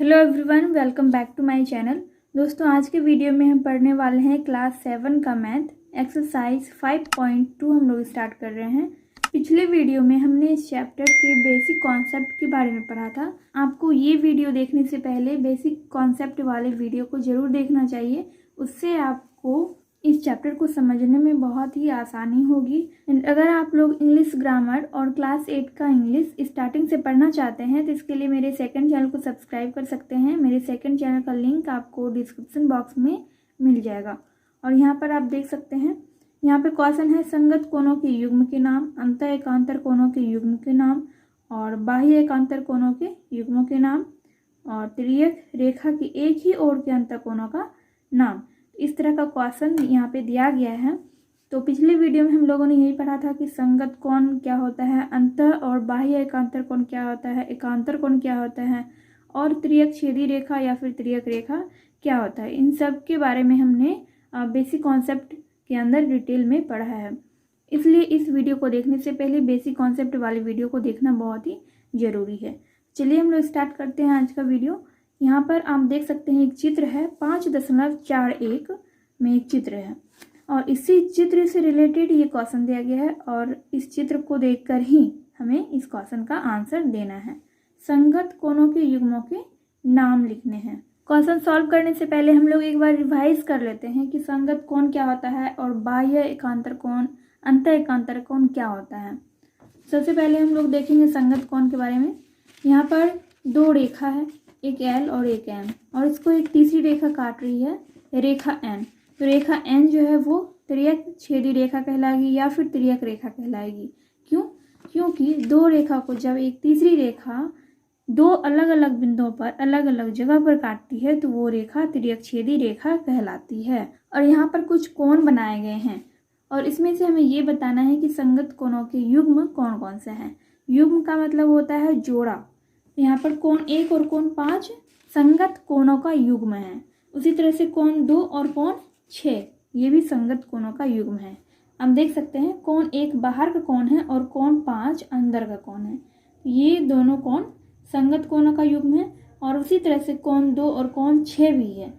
Hello everyone, welcome back to my channel. दोस्तों, आज के वीडियो में हम पढ़ने वाले हैं क्लास 7 का मैथ एक्सरसाइज 5.2 हम लोग स्टार्ट कर रहे हैं। पिछले वीडियो में हमने इस चैप्टर के बेसिक कॉन्सेप्ट के बारे में पढ़ा था। आपको ये वीडियो देखने से पहले बेसिक कॉन्सेप्ट वाले वीडियो को ज़रूर देखना चाहिए, उससे आपको इस चैप्टर को समझने में बहुत ही आसानी होगी। अगर आप लोग इंग्लिश ग्रामर और क्लास 8 का इंग्लिश स्टार्टिंग से पढ़ना चाहते हैं तो इसके लिए मेरे सेकंड चैनल को सब्सक्राइब कर सकते हैं। मेरे सेकंड चैनल का लिंक आपको डिस्क्रिप्शन बॉक्स में मिल जाएगा। और यहाँ पर आप देख सकते हैं, यहाँ पे क्वेश्चन है संगत कोणों के युग्म के नाम, अंतः एकांतर कोणों के युग्म के नाम और बाह्य एकांतर कोणों के युग्मों के नाम और तिर्यक रेखा की एक ही ओर के अंतः कोणों का नाम। इस तरह का क्वेश्चन यहाँ पे दिया गया है। तो पिछले वीडियो में हम लोगों ने यही पढ़ा था कि संगत कोण क्या होता है, अंतः और बाह्य एकांतर कोण क्या होता है, एकांतर कोण क्या होता है और तिर्यक छेदी रेखा या फिर तिर्यक रेखा क्या होता है। इन सब के बारे में हमने बेसिक कॉन्सेप्ट के अंदर डिटेल में पढ़ा है। इसलिए इस वीडियो को देखने से पहले बेसिक कॉन्सेप्ट वाली वीडियो को देखना बहुत ही ज़रूरी है। चलिए हम लोग स्टार्ट करते हैं आज का वीडियो। यहाँ पर आप देख सकते हैं एक चित्र है, 5.41 में एक चित्र है और इसी चित्र से रिलेटेड ये क्वेश्चन दिया गया है और इस चित्र को देखकर ही हमें इस क्वेश्चन का आंसर देना है। संगत कोणों के युग्मों के नाम लिखने हैं। क्वेश्चन सॉल्व करने से पहले हम लोग एक बार रिवाइज कर लेते हैं कि संगत कोण क्या होता है और बाह्य एकांतर कोण, अंतः एकांतर कोण क्या होता है। सबसे पहले हम लोग देखेंगे संगत कोण के बारे में। यहाँ पर दो रेखा है, एक एल और एक एम, और इसको एक तीसरी रेखा काट रही है, रेखा एन। तो रेखा एन जो है वो तिर्यक छेदी रेखा कहलाएगी या फिर तिर्यक रेखा कहलाएगी। क्यों? क्योंकि दो रेखा को जब एक तीसरी रेखा दो अलग अलग बिंदुओं पर अलग अलग जगह पर काटती है तो वो रेखा तिर्यक छेदी रेखा कहलाती है। और यहाँ पर कुछ कोण बनाए गए हैं और इसमें से हमें ये बताना है कि संगत कोणों के युग्म कौन कौन से हैं। युग्म का मतलब होता है जोड़ा। यहाँ पर कोण 1 और कोण 5 संगत कोणों का युग्म है। उसी तरह से कोण 2 और कोण 6 ये भी संगत कोणों का युग्म है। हम देख सकते हैं कोण 1 बाहर का कोण है और कोण 5 अंदर का कोण है। ये दोनों कोण संगत कोणों का युग्म है। और उसी तरह से कोण 2 और कोण 6 भी है।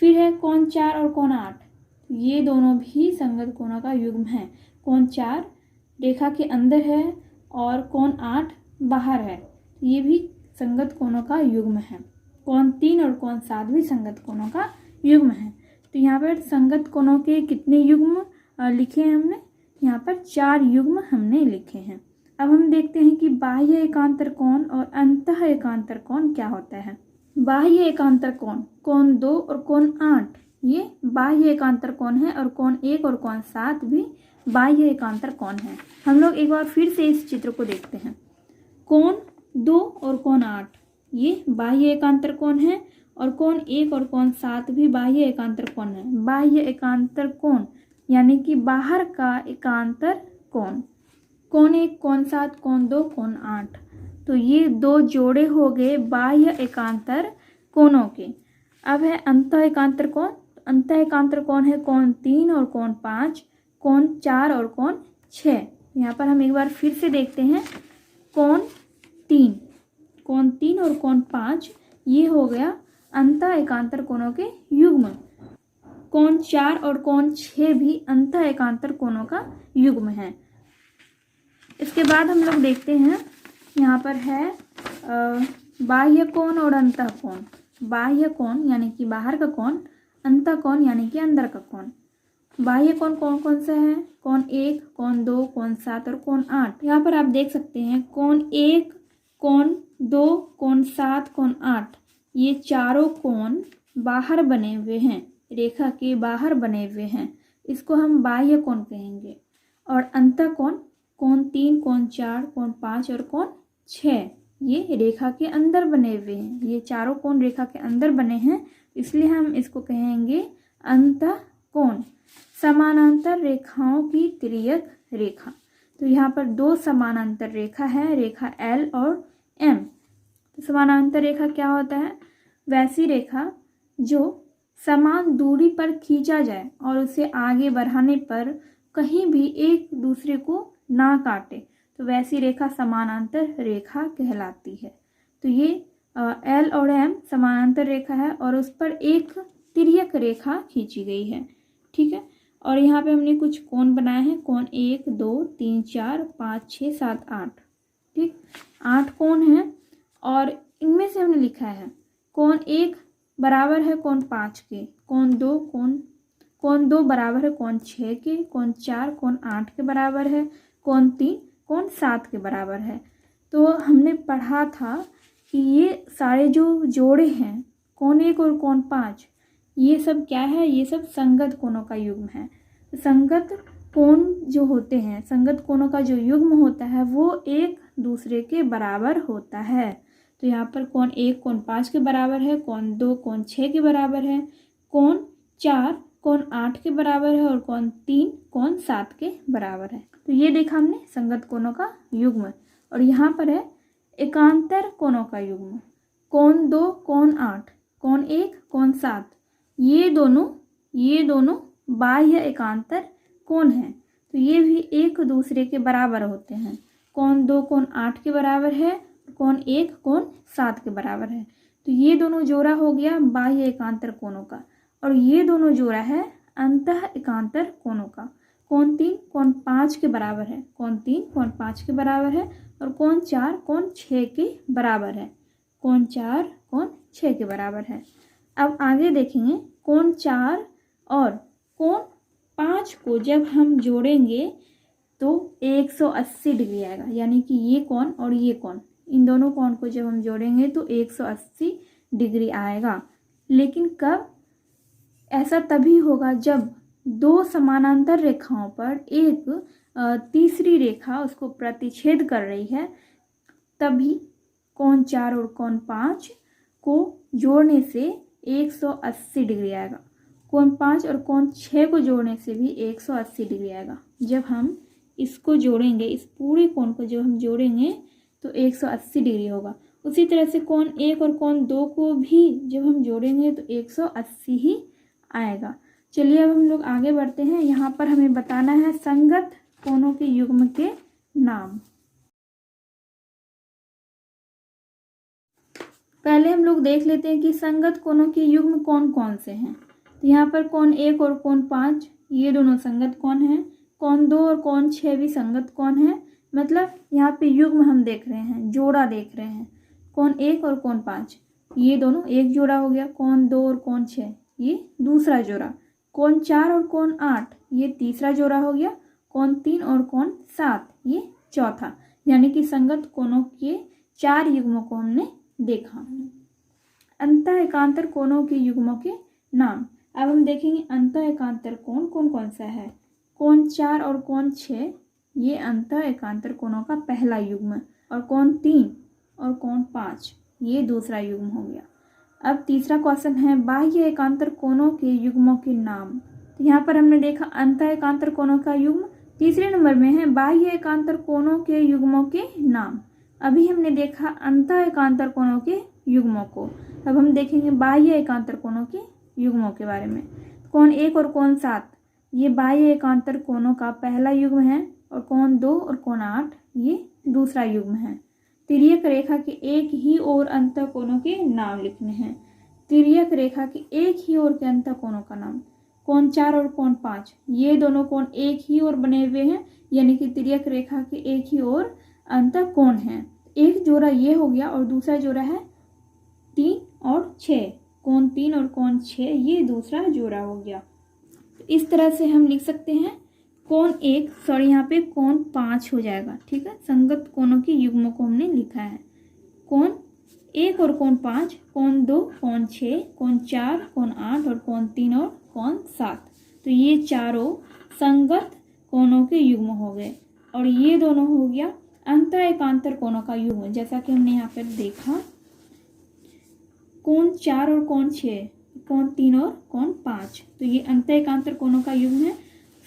फिर है कोण 4 और कोण 8, ये दोनों भी संगत कोणों का युग्म है। कोण 4 रेखा के अंदर है और कोण 8 बाहर है, ये भी संगत कोणों का युग्म है। कोण 3 और कोण 7 भी संगत कोणों का युग्म है। तो यहाँ पर संगत कोणों के कितने युग्म लिखे हैं हमने? यहाँ पर 4 युग्म हमने लिखे हैं। अब हम देखते हैं कि बाह्य एकांतर कोण और अंतः एकांतर कोण क्या होता है। बाह्य एकांतर कोण, कोण 2 और कोण 8 ये बाह्य एकांतर कोण है और कोण 1 और कोण 7 भी बाह्य एकांतर कोण है। हम लोग एक बार फिर से इस चित्र को देखते हैं। कोण 2 और कोण 8 ये बाह्य एकांतर कोण है और कोण 1 और कोण 7 भी बाह्य एकांतर कोण है। बाह्य एकांतर कोण यानी कि बाहर का एकांतर कोण, कोण 1, कोण 7, कोण 2, कोण 8। तो ये दो जोड़े हो गए बाह्य एकांतर कोणों के। अब है अंतः एकांतर कोण। अंतः एकांतर कोण है कोण 3 और कोण 5, कोण 4 और कोण 6। यहाँ पर हम एक बार फिर से देखते हैं। कोण 3 और कोण 5 ये हो गया अंतः एकांतर कोणों के युग्म। कोण 4 और कोण 6 भी अंतः एकांतर कोणों का युग्म है। इसके बाद हम लोग देखते हैं, यहाँ पर है बाह्य कोण और अंतः कोण। बाह्य कोण यानी कि बाहर का कोण, अंतः कोण यानी कि अंदर का कोण। बाह्य कोण कौन कौन सा है? कोण 1, कोण 2, कोण 7 और कोण 8। यहाँ पर आप देख सकते हैं कोण 1, कोण 2, कोण 7, कोण 8 ये चारों कोण बाहर बने हुए हैं, रेखा के बाहर बने हुए हैं। इसको हम बाह्य कोण कहेंगे। और अंतः कोण, कोण 3, कोण 4, कोण 5 और कोण 6 ये रेखा के अंदर बने हुए हैं। ये चारों कोण रेखा के अंदर बने हैं, इसलिए हम इसको कहेंगे अंतः कोण। समानांतर रेखाओं की तिर्यक रेखा। तो यहाँ पर दो समानांतर रेखा है, रेखा एल और एम। तो समानांतर रेखा क्या होता है? वैसी रेखा जो समान दूरी पर खींचा जाए और उसे आगे बढ़ाने पर कहीं भी एक दूसरे को ना काटे, तो वैसी रेखा समानांतर रेखा कहलाती है। तो ये एल और एम समानांतर रेखा है और उस पर एक तिर्यक रेखा खींची गई है। ठीक है, और यहाँ पे हमने कुछ कोण बनाए हैं, कोण 1 2 3 4 5 6 7 8। ठीक, 8 कोण हैं और इनमें से हमने लिखा है कोण 1 बराबर है कोण 5 के, कोण 2 बराबर है कोण 6 के, कोण 4 कोण 8 के बराबर है, कोण 3 कोण 7 के बराबर है। तो हमने पढ़ा था कि ये सारे जो जोड़े हैं कोण 1 और कोण 5, ये सब क्या है, ये सब संगत कोणों का युग्म है। संगत कोण जो होते हैं, संगत कोणों का जो युग्म होता है वो एक दूसरे के बराबर होता है। तो यहाँ पर कोण 1 कोण 5 के बराबर है, कोण 2 कोण 6 के बराबर है, कोण 4 कोण 8 के बराबर है और कोण 3 कोण 7 के बराबर है। तो ये देखा हमने संगत कोणों का युग्म। और यहाँ पर है एकांतर कोणों का युग्म, कोण 2 कोण 8, कोण 1 कोण 7, ये दोनों बाह्य एकांतर कोण हैं। तो ये भी एक दूसरे के बराबर होते हैं। कोण 2 कोण 8 के बराबर है, कोण 1 कोण 7 के बराबर है। तो ये दोनों जोड़ा हो गया बाह्य एकांतर कोणों का। और ये दोनों जोड़ा है अंतः एकांतर कोणों का। कोण 3 कोण 5 के बराबर है, कोण 3 कोण 5 के बराबर है और कोण 4 कोण 6 के बराबर है, कोण 4 कोण 6 के बराबर है। अब आगे देखेंगे कोण 4 और कोण 5 को जब हम जोड़ेंगे तो 180 डिग्री आएगा। यानी कि ये कोण और ये कोण, इन दोनों कोण को जब हम जोड़ेंगे तो 180 डिग्री आएगा। लेकिन कब? ऐसा तभी होगा जब दो समानांतर रेखाओं पर एक तीसरी रेखा उसको प्रतिच्छेद कर रही है, तभी कोण 4 और कोण 5 को जोड़ने से 180 डिग्री आएगा। कोण 5 और कोण 6 को जोड़ने से भी 180 डिग्री आएगा। जब हम इसको जोड़ेंगे, इस पूरे कोण को जब हम जोड़ेंगे तो 180 डिग्री होगा। उसी तरह से कोण 1 और कोण 2 को भी जब हम जोड़ेंगे तो 180 ही आएगा। चलिए अब हम लोग आगे बढ़ते हैं। यहाँ पर हमें बताना है संगत कोणों के युग्म के नाम। पहले हम लोग देख लेते हैं कि संगत कोणों के युग्म कौन कौन से हैं। तो यहाँ पर कोण 1 और कोण 5 ये दोनों संगत कोण हैं। कोण 2 और कोण 6 भी संगत कोण हैं। मतलब यहाँ पे युग्म हम देख रहे हैं, जोड़ा देख रहे हैं। कोण 1 और कोण 5 ये दोनों एक जोड़ा हो गया। कोण 2 और कोण 6 ये दूसरा जोड़ा। कोण 4 और कोण 8 ये तीसरा जोड़ा हो गया। कोण 3 और कोण 7 ये चौथा। यानी कि संगत कोणों के 4 युग्मों को हमने देखा। अंतः एकांतर कोणों के युग्मों के नाम। अब हम देखेंगे अंतः एकांतर कोण कौन कौन सा है। कोण 4 और कोण 6 ये अंतः एकांतर कोणों का पहला युग्म, और कोण 3 और कोण 5 ये दूसरा युग्म हो गया। अब तीसरा क्वेश्चन है बाह्य एकांतर कोणों के युग्मों के नाम। तो यहाँ पर हमने देखा अंतः एकांतर कोणों का युग्म। तीसरे नंबर में है बाह्य एकांतर कोणों के युग्मों के नाम। अभी हमने देखा अंतः एकांतर कोणों के युग्मों को। अब हम देखेंगे बाह्य एकांतर कोणों के युग्मों के बारे में। कोण 1 और कोण 7 ये बाह्य एकांतर कोणों का पहला युग्म है, और कोण 2 और कोण 8 ये दूसरा युग्म है। तिर्यक रेखा के एक ही ओर अंतः कोणों के नाम लिखने हैं। तिर्यक रेखा के एक ही ओर के अंतः कोणों का नाम। कोण 4 और कोण 5 ये दोनों कोण एक ही ओर बने हुए हैं, यानी कि तिर्यक रेखा के एक ही ओर अंतः कोण है। एक जोड़ा ये हो गया और दूसरा जोड़ा है 3 और 6। कोण 3 और कोण 6 ये दूसरा जोड़ा हो गया। इस तरह से हम लिख सकते हैं कोण 1 सॉरी यहाँ पे कोण 5 हो जाएगा। ठीक है, संगत कोणों के युग्मों को हमने लिखा है। कोण 1 और कोण 5, कोण 2 कोण 6, कोण 4 कोण 8 और कोण 3 और कोण 7। तो ये चारों संगत कोणों के युग्म हो गए। और ये दोनों हो गया अंतः एकांतर कोणों का युग्म। जैसा कि हमने यहाँ पर देखा कोण 4 और कोण 6, कोण 3 और कोण 5, तो ये अंतः एकांतर कोणों का युग्म है।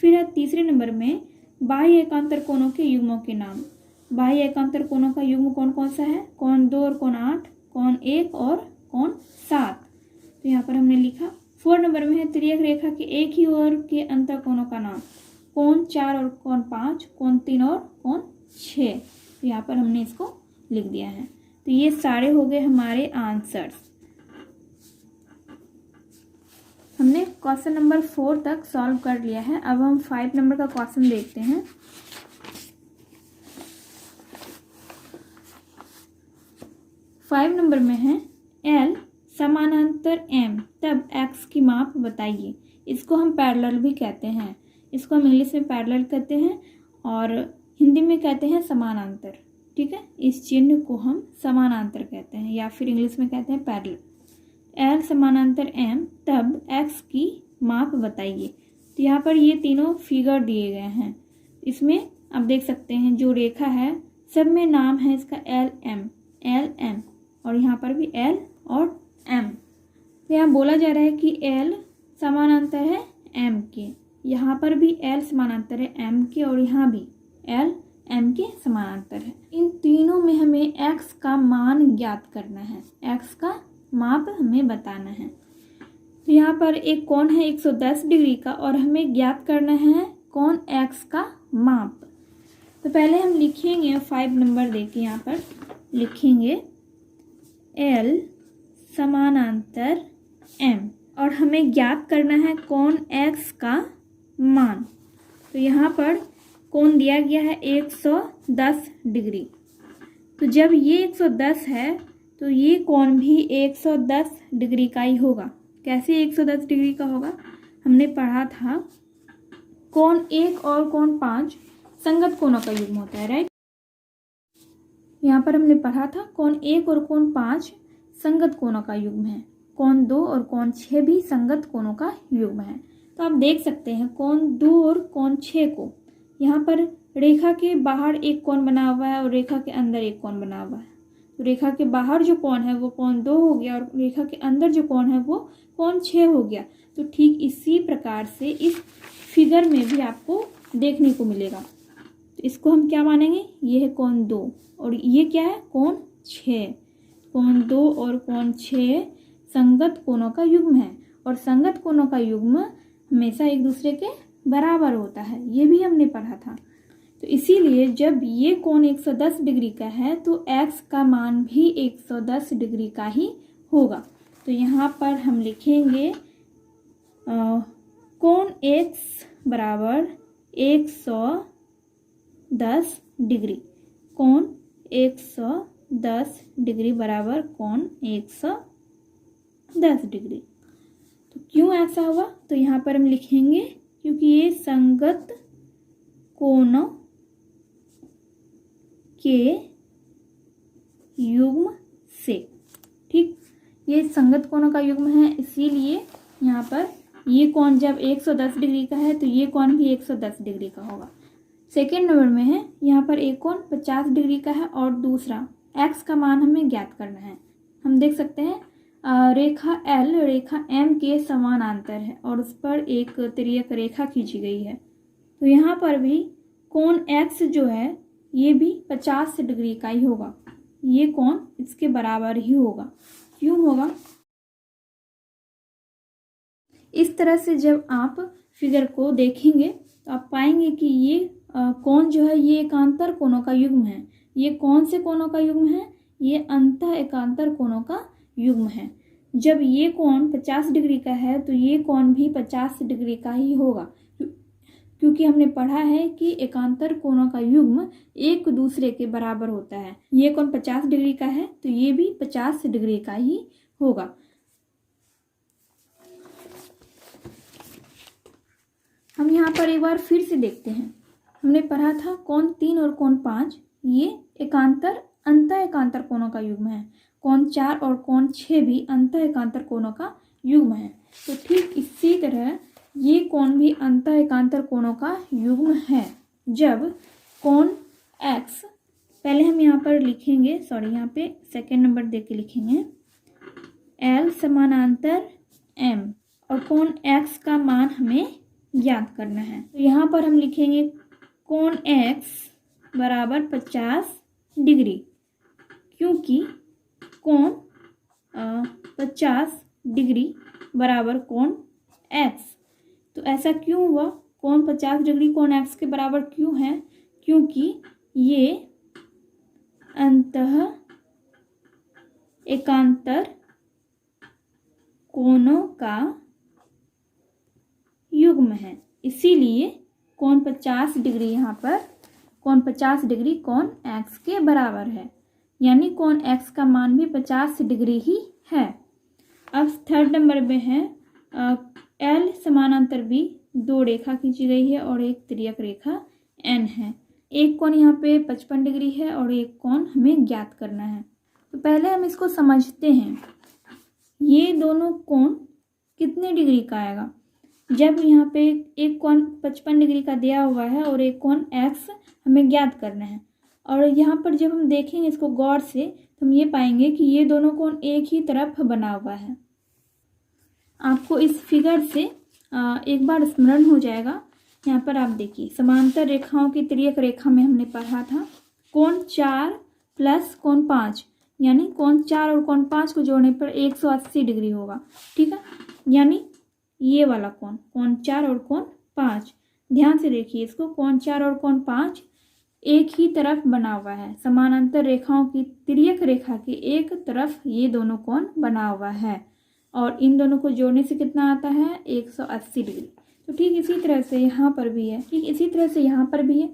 फिर है तीसरे नंबर में बाह्य एकांतर कोणों के युग्मों के नाम। बाह्य एकांतर कोणों का युग्म कौन कौन सा है। कोण 2 और कोण 8, कोण 1 और कोण 7। तो यहाँ पर हमने लिखा। 4 नंबर में है तिर्यक रेखा के एक ही ओर के अंतः कोणों का नाम। कोण 4 और कोण 5, कोण 3 और कोण 6। तो यहाँ पर हमने इसको लिख दिया है। तो ये सारे हो गए हमारे आंसर्स। हमने क्वेश्चन नंबर 4 तक सॉल्व कर लिया है। अब हम 5 नंबर का क्वेश्चन देखते हैं। 5 नंबर में है L समानांतर M, तब X की माप बताइए। इसको हम पैरेलल भी कहते हैं, इसको हम इंग्लिश में पैरेलल कहते हैं और हिंदी में कहते हैं समानांतर। ठीक है, इस चिन्ह को हम समानांतर कहते हैं या फिर इंग्लिश में कहते हैं पैरेलल। L समानांतर M, तब X की माप बताइए। तो यहाँ पर ये तीनों फिगर दिए गए हैं। इसमें आप देख सकते हैं जो रेखा है सब में नाम है इसका LM और यहाँ पर भी L और M। तो यहाँ बोला जा रहा है कि L समानांतर है M के, यहाँ पर भी L समानांतर है M के और यहाँ भी L M के समानांतर है। इन तीनों में हमें X का मान ज्ञात करना है, X का माप हमें बताना है। तो यहाँ पर एक कोण है 110 डिग्री का और हमें ज्ञात करना है कोण X का माप। तो पहले हम लिखेंगे 5 नंबर देखिए, यहाँ पर लिखेंगे L समानांतर M और हमें ज्ञात करना है कोण X का मान। तो यहाँ पर कोण दिया गया है 110 डिग्री। तो जब ये 110 है तो ये कोण भी 110 डिग्री का ही होगा। कैसे 110 डिग्री का होगा? हमने पढ़ा था कोण 1 और कोण 5 संगत कोणों का युग्म होता है, राइट। यहाँ पर हमने पढ़ा था कोण 1 और कोण 5 संगत कोणों का युग्म है, कोण 2 और कोण 6 भी संगत कोणों का युग्म है। तो आप देख सकते हैं कोण 2 और कोण 6 को यहाँ पर रेखा के बाहर एक कोण बना हुआ है और रेखा के अंदर एक कोण बना हुआ है। तो रेखा के बाहर जो कोण है वो कोण 2 हो गया और रेखा के अंदर जो कोण है वो कोण 6 हो गया। तो ठीक इसी प्रकार से इस फिगर में भी आपको देखने को मिलेगा। तो इसको हम क्या मानेंगे? ये है कोण 2 और ये क्या है? कोण 6। कोण 2 और कोण 6 संगत कोणों का युग्म है और संगत कोणों का युग्म हमेशा एक दूसरे के बराबर होता है, ये भी हमने पढ़ा था। तो इसीलिए जब ये कोण 110 डिग्री का है तो X का मान भी 110 डिग्री का ही होगा। तो यहाँ पर हम लिखेंगे कोण X बराबर 110 डिग्री, कोण 110 डिग्री बराबर कोण 110 डिग्री। तो क्यों ऐसा हुआ? तो यहाँ पर हम लिखेंगे क्योंकि ये संगत कोणों के युग्म से, ठीक, ये संगत कोणों का युग्म है, इसीलिए यहाँ पर ये कोण जब 110 डिग्री का है तो ये कोण भी 110 डिग्री का होगा। सेकेंड नंबर में है यहाँ पर एक कोण 50 डिग्री का है और दूसरा X का मान हमें ज्ञात करना है। हम देख सकते हैं रेखा L रेखा M के समानांतर है और उस पर एक तिर्यक रेखा खींची गई है। तो यहाँ पर भी कोण X जो है ये भी 50 डिग्री का ही होगा, ये कोण इसके बराबर ही होगा। क्यों होगा? इस तरह से जब आप फिगर को देखेंगे तो आप पाएंगे कि ये कोण जो है ये एकांतर कोणों का युग्म है। ये कौन से कोणों का युग्म है? ये अंतः एकांतर कोणों का युग्म है। जब ये कोण 50 डिग्री का है तो ये कोण भी 50 डिग्री का ही होगा, क्योंकि हमने पढ़ा है कि एकांतर कोणों का युग्म एक दूसरे के बराबर होता है। ये कोण 50 डिग्री का है तो ये भी 50 डिग्री का ही होगा। हम यहाँ पर एक बार फिर से देखते हैं। हमने पढ़ा था कोण 3 और कोण 5 ये अंतः एकांतर कोणों का युग्म है। कोण 4 और कोण 6 भी अंतः एकांतर कोणों का युग्म है। तो ठीक इसी तरह ये कोण भी अंतः एकांतर कोणों का युग्म है। जब कोण X, पहले हम यहाँ पर लिखेंगे, यहाँ पे सेकेंड नंबर दे के लिखेंगे L समानांतर M और कोण X का मान हमें ज्ञात करना है। तो यहाँ पर हम लिखेंगे कोण X बराबर 50 डिग्री, क्योंकि कोण 50 डिग्री बराबर कोण X। तो ऐसा क्यों हुआ? कोण 50 डिग्री कोण X के बराबर क्यों है? क्योंकि ये अंतः एकांतर कोणों का युग्म है। इसीलिए कोण 50 डिग्री, यहाँ पर कोण 50 डिग्री कोण x के बराबर है, यानी कोण x का मान भी 50 डिग्री ही है। अब थर्ड नंबर में है L समानांतर B, 2 रेखा खींची गई है और एक तिर्यक रेखा N है। एक कोण यहाँ पे 55 डिग्री है और एक कोण हमें ज्ञात करना है। तो पहले हम इसको समझते हैं, ये दोनों कोण कितने डिग्री का आएगा। जब यहाँ पे एक कोण 55 डिग्री का दिया हुआ है और एक कोण x हमें ज्ञात करना है, और यहाँ पर जब हम देखेंगे इसको गौर से तो हम ये पाएंगे कि ये दोनों कोण एक ही तरफ बना हुआ है। आपको इस फिगर से एक बार स्मरण हो जाएगा। यहाँ पर आप देखिए, समांतर रेखाओं की तिर्यक रेखा में हमने पढ़ा था कोण 4 प्लस कोण 5, यानी कोण 4 और कोण 5 को जोड़ने पर 180 डिग्री होगा। ठीक है, यानी ये वाला कोण 4 और कोण 5, ध्यान से देखिए इसको, कोण 4 और कोण 5 एक ही तरफ बना हुआ है। समानांतर रेखाओं की तिर्यक रेखा की एक तरफ ये दोनों कोण बना हुआ है और इन दोनों को जोड़ने से कितना आता है, 180 डिग्री। तो ठीक इसी तरह से यहाँ पर भी है, ठीक इसी तरह से यहाँ पर भी है।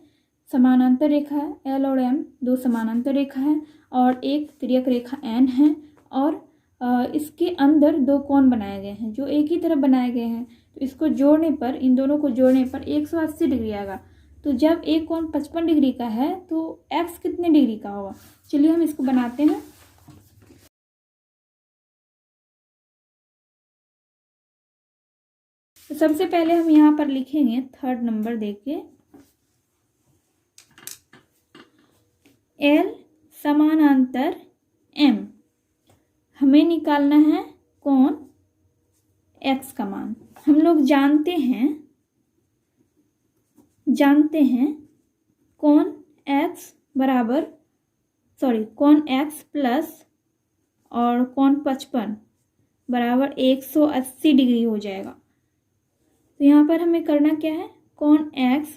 समानांतर रेखा है, L और M 2 समानांतर रेखा है और एक तिर्यक रेखा N है, और इसके अंदर 2 कोण बनाए गए हैं जो एक ही तरफ बनाए गए हैं। तो इसको जोड़ने पर, इन दोनों को जोड़ने पर 180 डिग्री आएगा। तो जब एक कोण 55 डिग्री का है तो x कितने डिग्री का होगा, चलिए हम इसको बनाते हैं। तो सबसे पहले हम यहाँ पर लिखेंगे थर्ड नंबर देखिए, L समानांतर M, हमें निकालना है कोण x का मान। हम लोग जानते हैं कोण x प्लस और कोण 55 बराबर 180 डिग्री हो जाएगा। तो यहाँ पर हमें करना क्या है, कोण x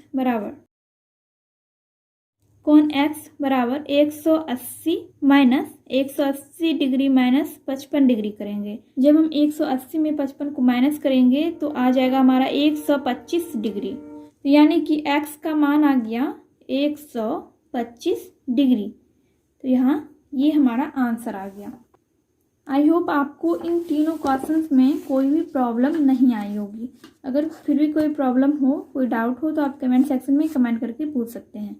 बराबर 180 माइनस 180 डिग्री माइनस 55 डिग्री करेंगे। जब हम 180 में 55 को माइनस करेंगे तो आ जाएगा हमारा 125 डिग्री। तो यानी कि x का मान आ गया 125 डिग्री। तो यहाँ ये हमारा आंसर आ गया। आई होप आपको इन तीनों क्वेश्चंस में कोई भी प्रॉब्लम नहीं आई होगी। अगर फिर भी कोई प्रॉब्लम हो, कोई डाउट हो तो आप कमेंट सेक्शन में कमेंट करके पूछ सकते हैं।